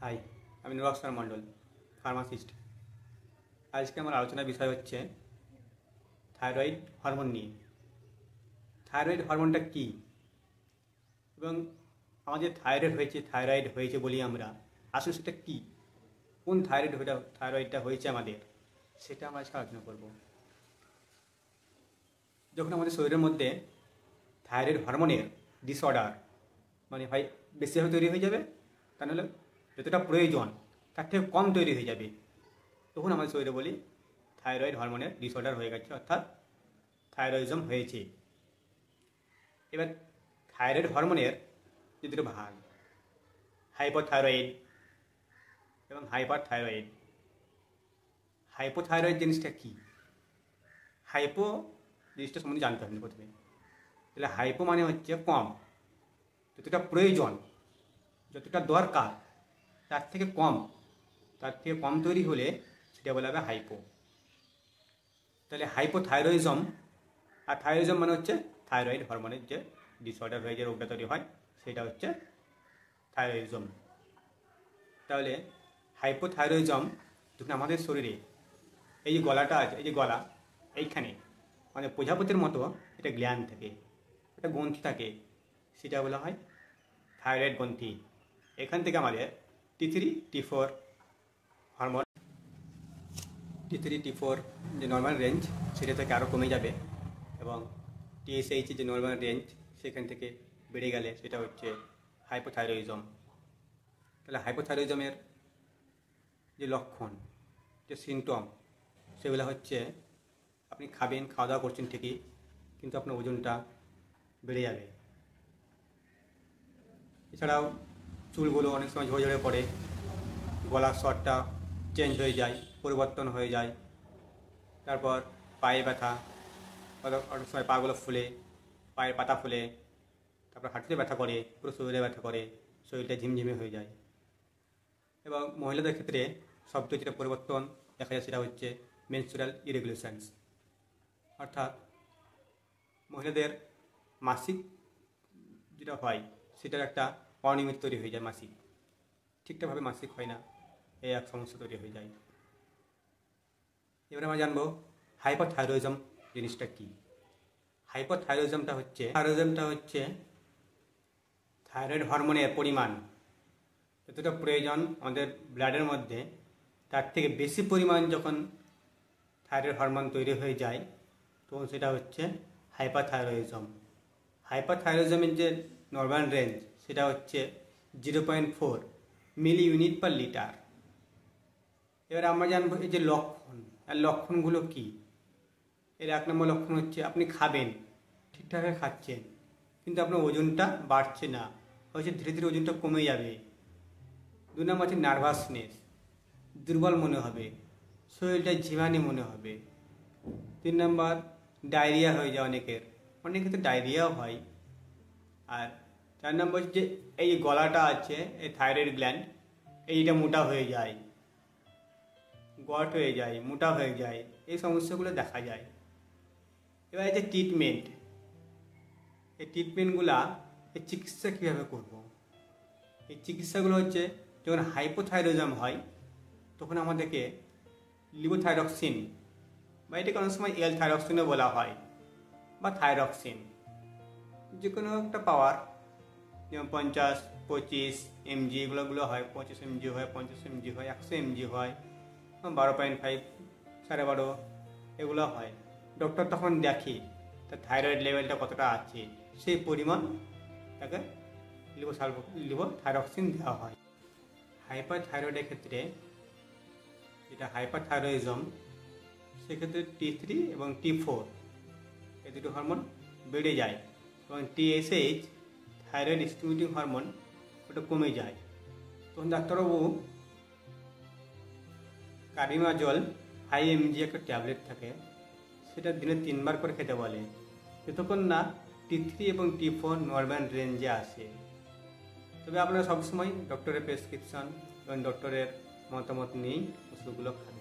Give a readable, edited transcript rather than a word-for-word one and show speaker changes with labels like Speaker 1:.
Speaker 1: High, আমি নুরুল মণ্ডল, pharmacist. আজকে আমার আলোচনার বিষয় হচ্ছে থাইরয়েড হরমোন নিয়ে। থাইরয়েড হরমোনটা কী এবং আমাদের থাইরয়েড হয়েছে বলি আমরা, আসলে সেটা কী, কোন থাইরয়েডটা হয়েছে আমাদের, সেটা আমরা আজকে আলোচনা করব। যখন আমাদের শরীরের মধ্যে থাইরয়েড হরমোনের ডিসঅর্ডার মানে হয় বেশিভাবে তৈরি হয়ে যাবে, তা নাহলে যতটা প্রয়োজন তার থেকে কম তৈরি হয়ে যাবে, তখন আমাদের শরীরে বলি থাইরয়েড হরমোনের ডিসঅর্ডার হয়ে গেছে, অর্থাৎ থাইরয়েডিজম হয়েছে। এবার থাইরয়েড হরমোনের যে দুটো ভাগ, হাইপোথাইরয়েড এবং হাইপারথাইরয়েড। হাইপোথাইরয়েড জিনিসটা কী, হাইপো জিনিসটা সম্বন্ধে জানতে হবে প্রথমে। তাহলে হাইপো মানে হচ্ছে কম, যতটা প্রয়োজন, যতটা দরকার তার থেকে কম তৈরি হলে সেটা বলা হবে হাইপো। তাহলে হাইপোথাইরয়েডিজম, আর থাইরয়েডিজম মানে হচ্ছে থাইরয়েড হরমোনের যে ডিসঅর্ডার হয়ে যে রোগটা তৈরি হয় সেটা হচ্ছে থাইরয়েডিজম। তাহলে হাইপোথাইরয়েডিজম যখন আমাদের শরীরে এই যে গলাটা আছে, এই যে গলা, এইখানে মানে প্রজাপতির মতো এটা গ্ল্যান্ড থাকে, একটা গ্রন্থি থাকে, সেটা বলা হয় থাইরয়েড গ্রন্থি। এখান থেকে আমাদের T3, T4 hormone, T3, T4 যে নর্মাল রেঞ্জ সেটা থেকে আরও কমে যাবে, এবং TSH যে নর্মাল রেঞ্জ সেখান থেকে বেড়ে গেলে সেটা হচ্ছে হাইপোথাইরয়েডিজম। তাহলে হাইপোথাইরয়েডিজমের যে লক্ষণ, যে সিমটম, সেগুলো হচ্ছে আপনি খাবেন, খাওয়া দাওয়া করছেন ঠিকই, কিন্তু আপনার ওজনটা বেড়ে যাবে। এছাড়াও চুলগুলো অনেক সময় ঝরে ঝরে পড়ে, গলার স্বরটা চেঞ্জ হয়ে যায়, পরিবর্তন হয়ে যায়। তারপর পায়ে ব্যথা, অনেক সময় পাগুলো ফুলে, পায়ের পাতা ফুলে, তারপর হাঁটুতে ব্যথা করে, পুরো শরীরে ব্যথা করে, শরীরটা ঝিমঝিমে হয়ে যায়। এবং মহিলাদের ক্ষেত্রে সবচেয়ে যেটা পরিবর্তন দেখা যায় সেটা হচ্ছে মেনস্ট্রুয়াল ইরেগুলেশনস, অর্থাৎ মহিলাদের মাসিক যেটা হয় সেটার একটা অনিয়মিত তৈরি হয়ে যায়, মাসিক ঠিকঠাকভাবে মাসিক হয় না, এই এক সমস্যা তৈরি হয়ে যায়। এবারে আমরা জানবো হাইপারথাইরয়েডিজম জিনিসটা কী। হাইপারথাইরয়েডিজমটা হচ্ছে থাইরয়েড হরমোনের পরিমাণ যতটা প্রয়োজন আমাদের ব্লাডের মধ্যে, তার থেকে বেশি পরিমাণ যখন থাইরয়েড হরমোন তৈরি হয়ে যায় তখন সেটা হচ্ছে হাইপারথাইরয়েডিজম। হাইপারথাইরয়েডিজমের যে নর্মাল রেঞ্জ সেটা হচ্ছে 0.4 মিলি ইউনিট পার লিটার। এবার আমরা জানবো এই যে লক্ষণ, আর লক্ষণগুলো কী। এর 1 নম্বর লক্ষণ হচ্ছে আপনি খাবেন, ঠিকঠাকভাবে খাচ্ছেন, কিন্তু আপনার ওজনটা বাড়ছে না, হচ্ছে ধীরে ধীরে ওজনটা কমে যাবে। 2 নম্বর হচ্ছে নার্ভাসনেস, দুর্বল মনে হবে, শরীরটা ঝিমানি মনে হবে। 3 নম্বর ডায়রিয়া হয়ে যায় অনেকের ক্ষেত্রে ডায়রিয়াও হয়। আর 4 নম্বর হচ্ছে এই গলাটা আছে, এই থাইরয়েড গ্ল্যান্ড, এইটা মোটা হয়ে যায়, গট হয়ে যায়, মোটা হয়ে যায়, এই সমস্যাগুলো দেখা যায়। এবার এই যে ট্রিটমেন্ট, এই ট্রিটমেন্টগুলা, এই চিকিৎসা কীভাবে করব। এই চিকিৎসাগুলো হচ্ছে যখন হাইপোথাইরয়েডিজম হয় তখন আমাদেরকে লিভোথাইরক্সিন, বা এটাকে অনেক সময় L-থাইরক্সিনও বলা হয়, বা থাইরক্সিন, যে কোনো একটা পাওয়ার, যেমন 50, 25 mg এগুলো হয়, 25 mg হয়, 50 mg হয়, 100 mg হয়, 12.5, 12.5 এগুলো হয়। ডক্টর তখন দেখে তার থাইরয়েড লেভেলটা কতটা আছে, সেই পরিমাণ তাকে লিভোথাইরক্সিন দেওয়া হয়। হাইপারথাইরয়েডের ক্ষেত্রে, যেটা হাইপারথাইরয়েডিজম, সেক্ষেত্রে T3 এবং T4 এই দুটো হরমোন বেড়ে যায়, এবং TSH থাইরয়েড স্টিমুলেটিং হরমোন ওটা কমে যায়। তখন ডাক্তারবাবু কার্বিমাজল 5 mg একটা ট্যাবলেট থাকে, সেটা দিনে 3 বার করে খেতে বলে, যতক্ষণ না T3 এবং T4 নর্মাল রেঞ্জে আসে। তবে আপনারা সবসময় ডক্টরের প্রেসক্রিপশন এবং ডক্টরের মতামত নিয়েই ওষুধগুলো খাবেন।